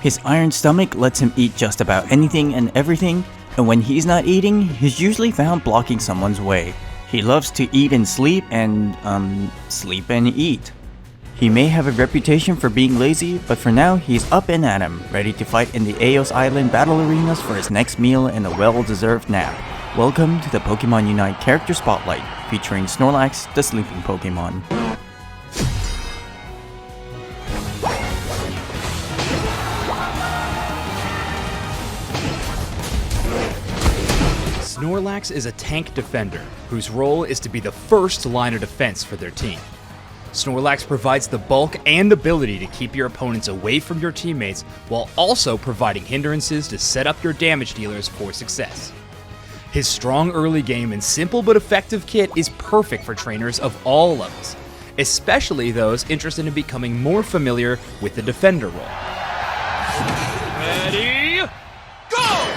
His iron stomach lets him eat just about anything and everything, and when he's not eating, he's usually found blocking someone's way. He loves to eat and sleep and eat. He may have a reputation for being lazy, but for now he's up and at 'em, ready to fight in the Eos Island battle arenas for his next meal and a well-deserved nap. Welcome to the Pokemon Unite Character Spotlight, featuring Snorlax, the sleeping Pokemon. Snorlax is a tank defender, whose role is to be the first line of defense for their team. Snorlax provides the bulk and ability to keep your opponents away from your teammates while also providing hindrances to set up your damage dealers for success. His strong early game and simple but effective kit is perfect for trainers of all levels, especially those interested in becoming more familiar with the defender role. Ready, go!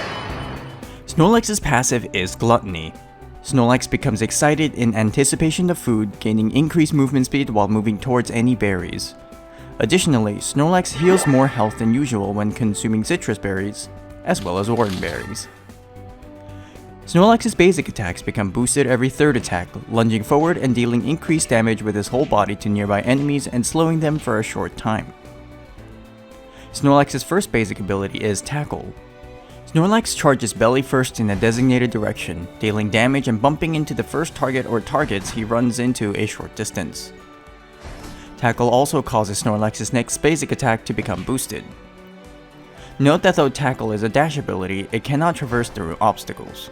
Snorlax's passive is Gluttony. Snorlax becomes excited in anticipation of food, gaining increased movement speed while moving towards any berries. Additionally, Snorlax heals more health than usual when consuming citrus berries, as well as orange berries. Snorlax's basic attacks become boosted every third attack, lunging forward and dealing increased damage with his whole body to nearby enemies and slowing them for a short time. Snorlax's first basic ability is Tackle. Snorlax charges belly first in a designated direction, dealing damage and bumping into the first target or targets he runs into a short distance. Tackle also causes Snorlax's next basic attack to become boosted. Note that though Tackle is a dash ability, it cannot traverse through obstacles.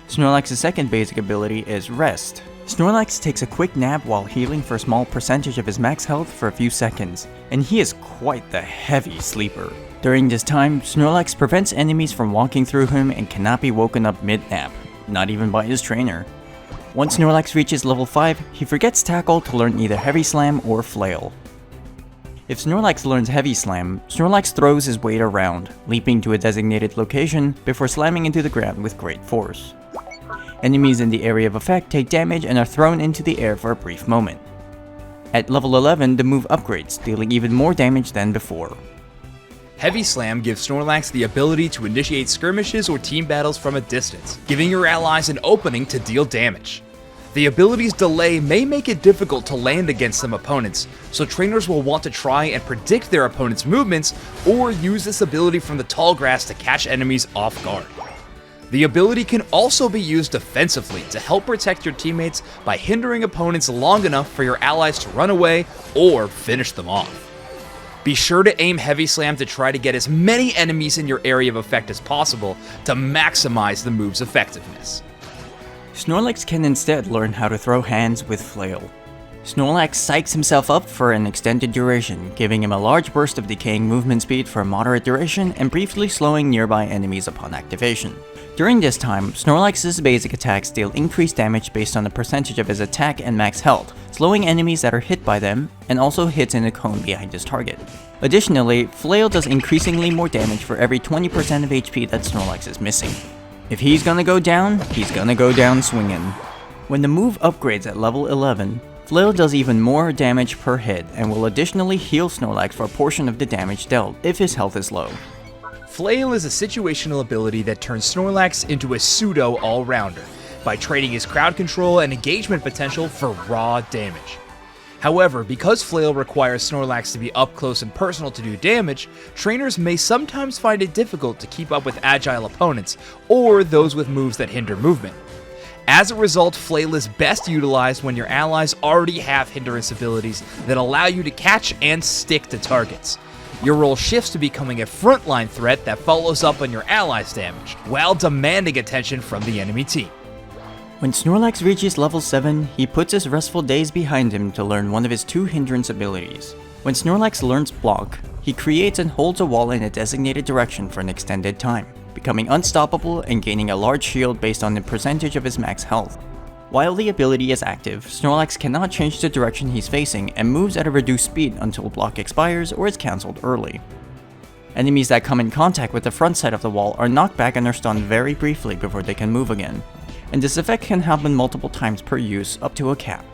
Snorlax's second basic ability is Rest. Snorlax takes a quick nap while healing for a small percentage of his max health for a few seconds, and he is quite the heavy sleeper. During this time, Snorlax prevents enemies from walking through him and cannot be woken up mid-nap, not even by his trainer. Once Snorlax reaches level 5, he forgets Tackle to learn either Heavy Slam or Flail. If Snorlax learns Heavy Slam, Snorlax throws his weight around, leaping to a designated location before slamming into the ground with great force. Enemies in the area of effect take damage and are thrown into the air for a brief moment. At level 11, the move upgrades, dealing even more damage than before. Heavy Slam gives Snorlax the ability to initiate skirmishes or team battles from a distance, giving your allies an opening to deal damage. The ability's delay may make it difficult to land against some opponents, so trainers will want to try and predict their opponent's movements or use this ability from the tall grass to catch enemies off guard. The ability can also be used defensively to help protect your teammates by hindering opponents long enough for your allies to run away or finish them off. Be sure to aim Heavy Slam to try to get as many enemies in your area of effect as possible to maximize the move's effectiveness. Snorlax can instead learn how to throw hands with Flail. Snorlax psychs himself up for an extended duration, giving him a large burst of decaying movement speed for a moderate duration and briefly slowing nearby enemies upon activation. During this time, Snorlax's basic attacks deal increased damage based on the percentage of his attack and max health, slowing enemies that are hit by them, and also hits in a cone behind his target. Additionally, Flail does increasingly more damage for every 20% of HP that Snorlax is missing. If he's gonna go down, he's gonna go down swinging. When the move upgrades at level 11, Flail does even more damage per hit and will additionally heal Snorlax for a portion of the damage dealt if his health is low. Flail is a situational ability that turns Snorlax into a pseudo all-rounder by trading his crowd control and engagement potential for raw damage. However, because Flail requires Snorlax to be up close and personal to do damage, trainers may sometimes find it difficult to keep up with agile opponents or those with moves that hinder movement. As a result, Flail is best utilized when your allies already have hindrance abilities that allow you to catch and stick to targets. Your role shifts to becoming a frontline threat that follows up on your allies' damage, while demanding attention from the enemy team. When Snorlax reaches level 7, he puts his restful days behind him to learn one of his 2 hindrance abilities. When Snorlax learns Block, he creates and holds a wall in a designated direction for an extended time, becoming unstoppable and gaining a large shield based on the percentage of his max health. While the ability is active, Snorlax cannot change the direction he's facing and moves at a reduced speed until Block expires or is cancelled early. Enemies that come in contact with the front side of the wall are knocked back and are stunned very briefly before they can move again, and this effect can happen multiple times per use up to a cap.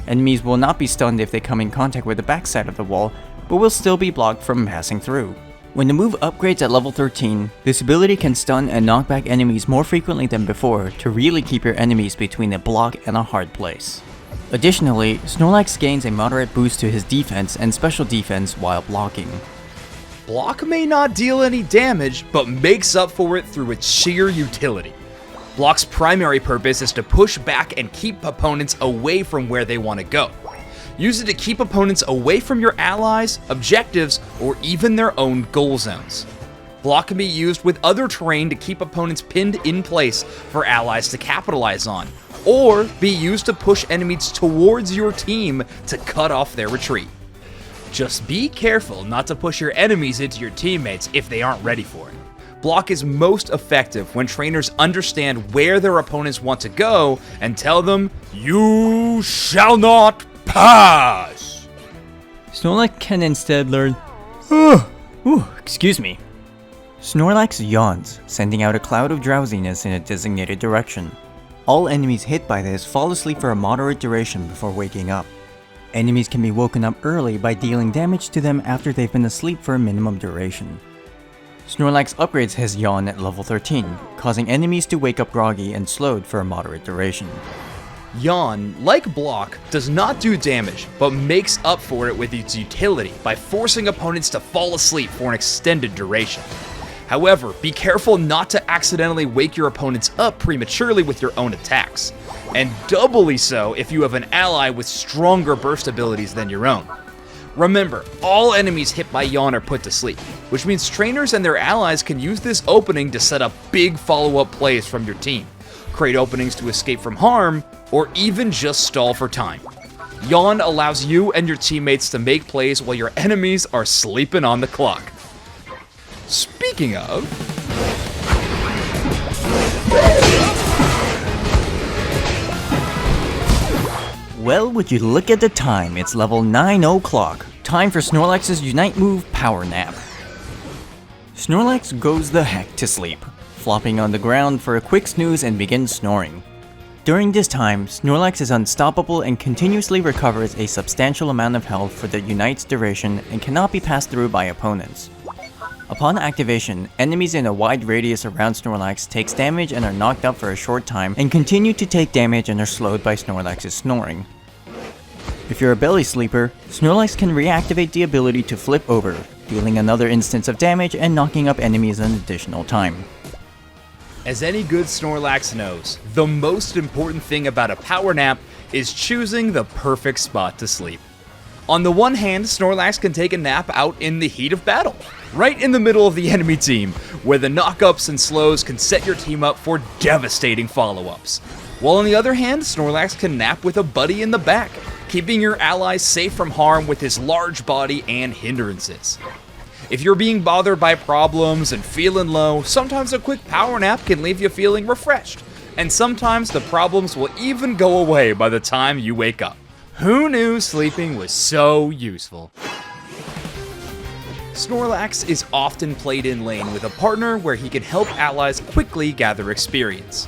Enemies will not be stunned if they come in contact with the backside of the wall, but will still be blocked from passing through. When the move upgrades at level 13, this ability can stun and knock back enemies more frequently than before to really keep your enemies between a block and a hard place. Additionally, Snorlax gains a moderate boost to his defense and special defense while blocking. Block may not deal any damage, but makes up for it through its sheer utility. Block's primary purpose is to push back and keep opponents away from where they want to go. Use it to keep opponents away from your allies, objectives, or even their own goal zones. Block can be used with other terrain to keep opponents pinned in place for allies to capitalize on, or be used to push enemies towards your team to cut off their retreat. Just be careful not to push your enemies into your teammates if they aren't ready for it. Block is most effective when trainers understand where their opponents want to go and tell them, "You shall not pass!" Snorlax can instead learn, excuse me. Snorlax yawns, sending out a cloud of drowsiness in a designated direction. All enemies hit by this fall asleep for a moderate duration before waking up. Enemies can be woken up early by dealing damage to them after they've been asleep for a minimum duration. Snorlax upgrades his Yawn at level 13, causing enemies to wake up groggy and slowed for a moderate duration. Yawn, like Block, does not do damage, but makes up for it with its utility by forcing opponents to fall asleep for an extended duration. However, be careful not to accidentally wake your opponents up prematurely with your own attacks, and doubly so if you have an ally with stronger burst abilities than your own. Remember, all enemies hit by Yawn are put to sleep, which means trainers and their allies can use this opening to set up big follow-up plays from your team, create openings to escape from harm, or even just stall for time. Yawn allows you and your teammates to make plays while your enemies are sleeping on the clock. Speaking of... Well, would you look at the time, it's level 9 o'clock. Time for Snorlax's Unite move, Power Nap. Snorlax goes the heck to sleep, flopping on the ground for a quick snooze and begins snoring. During this time, Snorlax is unstoppable and continuously recovers a substantial amount of health for the Unite's duration and cannot be passed through by opponents. Upon activation, enemies in a wide radius around Snorlax takes damage and are knocked out for a short time and continue to take damage and are slowed by Snorlax's snoring. If you're a belly sleeper, Snorlax can reactivate the ability to flip over, dealing another instance of damage and knocking up enemies an additional time. As any good Snorlax knows, the most important thing about a power nap is choosing the perfect spot to sleep. On the one hand, Snorlax can take a nap out in the heat of battle, right in the middle of the enemy team, where the knockups and slows can set your team up for devastating follow-ups. While on the other hand, Snorlax can nap with a buddy in the back, keeping your allies safe from harm with his large body and hindrances. If you're being bothered by problems and feeling low, sometimes a quick power nap can leave you feeling refreshed, and sometimes the problems will even go away by the time you wake up. Who knew sleeping was so useful? Snorlax is often played in lane with a partner where he can help allies quickly gather experience.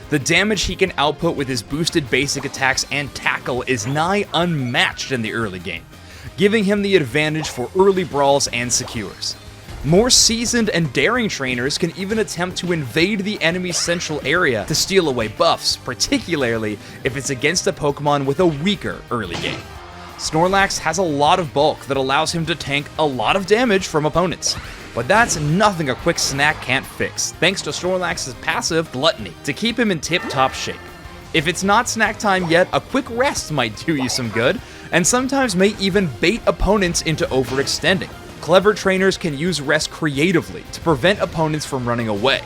The damage he can output with his boosted basic attacks and tackle is nigh unmatched in the early game, giving him the advantage for early brawls and secures. More seasoned and daring trainers can even attempt to invade the enemy's central area to steal away buffs, particularly if it's against a Pokemon with a weaker early game. Snorlax has a lot of bulk that allows him to tank a lot of damage from opponents, but that's nothing a quick snack can't fix, thanks to Snorlax's passive Gluttony to keep him in tip-top shape. If it's not snack time yet, a quick rest might do you some good, and sometimes may even bait opponents into overextending. Clever trainers can use rest creatively to prevent opponents from running away.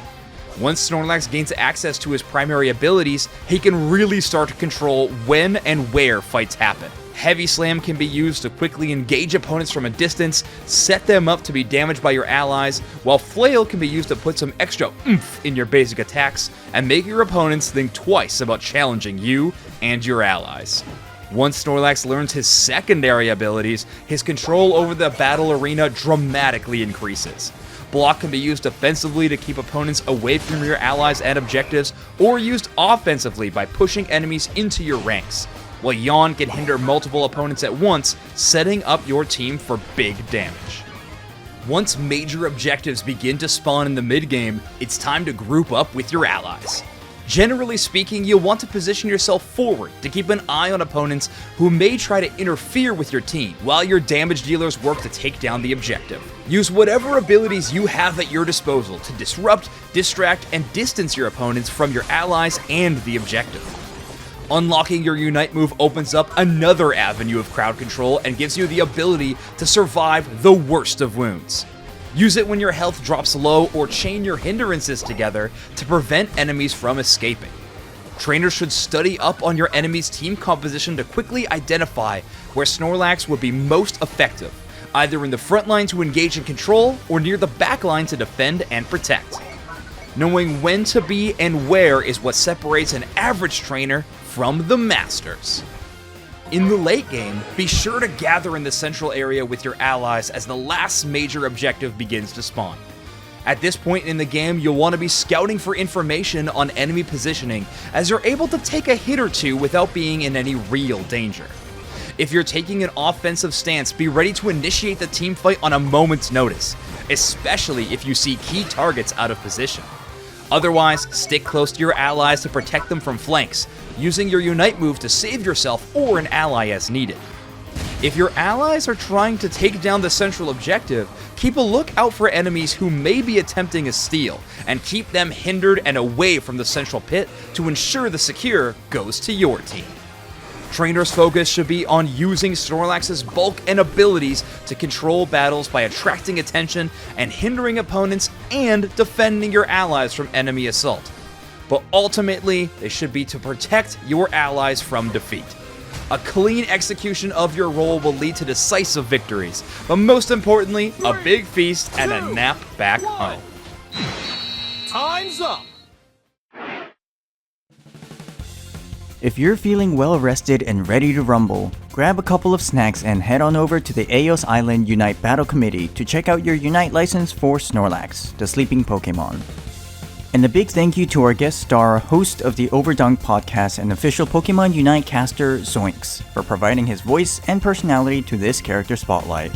Once Snorlax gains access to his primary abilities, he can really start to control when and where fights happen. Heavy Slam can be used to quickly engage opponents from a distance, set them up to be damaged by your allies, while Flail can be used to put some extra oomph in your basic attacks and make your opponents think twice about challenging you and your allies. Once Snorlax learns his secondary abilities, his control over the battle arena dramatically increases. Block can be used offensively to keep opponents away from your allies and objectives, or used offensively by pushing enemies into your ranks. while Yawn can hinder multiple opponents at once, setting up your team for big damage. Once major objectives begin to spawn in the mid-game, it's time to group up with your allies. Generally speaking, you'll want to position yourself forward to keep an eye on opponents who may try to interfere with your team, while your damage dealers work to take down the objective. Use whatever abilities you have at your disposal to disrupt, distract, and distance your opponents from your allies and the objective. Unlocking your Unite move opens up another avenue of crowd control and gives you the ability to survive the worst of wounds. Use it when your health drops low, or chain your hindrances together to prevent enemies from escaping. Trainers should study up on your enemy's team composition to quickly identify where Snorlax would be most effective, either in the front line to engage and control, or near the back line to defend and protect. Knowing when to be and where is what separates an average trainer from the masters. In the late game, be sure to gather in the central area with your allies as the last major objective begins to spawn. At this point in the game, you'll want to be scouting for information on enemy positioning, as you're able to take a hit or two without being in any real danger. If you're taking an offensive stance, be ready to initiate the team fight on a moment's notice, especially if you see key targets out of position. Otherwise, stick close to your allies to protect them from flanks, using your Unite move to save yourself or an ally as needed. If your allies are trying to take down the central objective, keep a lookout for enemies who may be attempting a steal, and keep them hindered and away from the central pit to ensure the secure goes to your team. Trainers' focus should be on using Snorlax's bulk and abilities to control battles by attracting attention and hindering opponents, and defending your allies from enemy assault. But ultimately, they should be to protect your allies from defeat. A clean execution of your role will lead to decisive victories, but most importantly, a big feast and a nap back home. Time's up! If you're feeling well rested and ready to rumble, grab a couple of snacks and head on over to the Aos Island Unite Battle Committee to check out your Unite license for Snorlax, the sleeping Pokemon. And a big thank you to our guest star, host of the Overdunk podcast and official Pokemon Unite caster, Zoinks, for providing his voice and personality to this character spotlight.